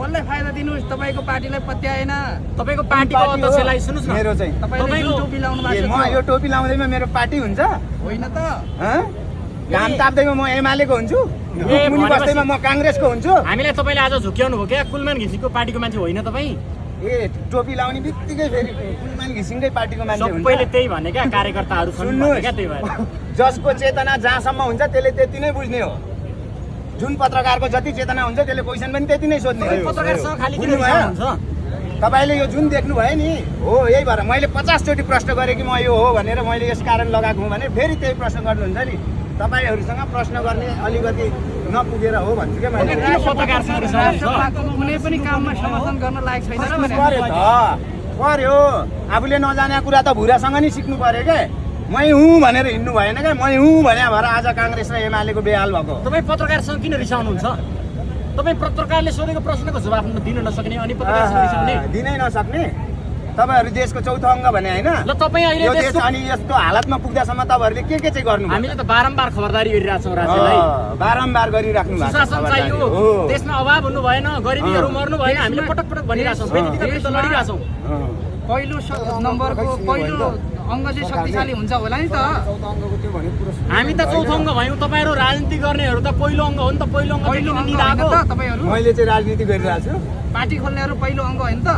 कसलाई फाइदा दिनुस् तपाईको पार्टीलाई पत्याएन तपाईको पार्टीको अध्यक्षलाई सुन्नुस् न मेरो चाहिँ तपाईले जुन टोपी लाउनु भएको म यो टोपी लाउँदैमा मेरो पार्टी हुन्छ होइन त घाम ताप्दैमा म एमालेको हुन्छु मुनि बस्दैमा म काङ्ग्रेसको हुन्छु हामीलाई तपाईले आज झुक्याउनु भयो क्या कुलमान घिसिङको पार्टीको मान्छे होइन तपाईँ ए टोपी लाउने बित्तिकै फेरि कुलमान घिसिङकै पार्टीको मान्छे हुन्छ सबैले त्यही भने क्या कार्यकर्ताहरू छन् भने क्या त्यही भएर जसको चेतना जहाँसम्म हुन्छ त्यसले त्यति नै बुझ्ने हो जुन पत्रकारको जति चेतना हुन्छ त्यसले क्वेसन पनि त्यति नै सोध्ने हो पत्रकारसँग खाली किन रिसाउनुहुन्छ तपाईँले यो जुन देख्नुभयो नि हो यही भएर मैले 50 चोटि प्रश्न गरेँ कि म यो हो भनेर मैले यस कारण लगाएको हुँ भने फेरि त्यही प्रश्न गर्नुहुन्छ नि तपाईँहरूसँग प्रश्न गर्ने अलिकति नपुगेर हो भन्छु क्या मैले पत्रकारसँग रिसाउनुहुन्छ कुनै पनि काममा समर्थन गर्न लायक छैन पर्यो आफूले नजाने कुरा त भुरासँग नि सिक्नु पर्यो क्या मै हुँ भनेर हिँड्नु भएन क्या मै हुँ भने भएर आज काङ्ग्रेस र एमालेको बेहाल भएको तपाईँ पत्रकारसँग किन रिसाउनुहुन्छ तपाईँ पत्रकारले सोधेको प्रश्नको जवाफ दिन नसक्ने अनि पत्रकारसँग रिसाउने दिनै नसक्ने तपाईँहरू देशको चौथो अङ्ग भने होइन ल तपाईँ अहिले यो देश अनि यस्तो हालतमा पुग्दासम्म तपाईँहरूले के चाहिँ गर्नु हामीले त बारम्बार खबरदारी गरिरहेछौँ राज्यलाई बारम्बार गरिराख्नु भएको सुशासन चाहियो देशमा अभाव हुनु भएन गरिबीहरू मर्नु भएन हामीले पटक पटक भनिरहेछौँ व्यक्तिगत विरुद्ध लडिरहेछौँ पहिलो नम्बरको पहिलो अङ्ग चाहिँ शक्तिशाली हुन्छ होला नि त हामी त चौथो अङ्ग भयौँ तपाईँहरू राजनीति गर्नेहरू त पहिलो अङ्ग हो नि त पहिलो अङ्ग पहिलो अङ्ग होइन त तपाईहरु मैले चाहिँ राजनीति गरिरहेको छु पार्टी खोल्नेहरू पहिलो अङ्ग होइन त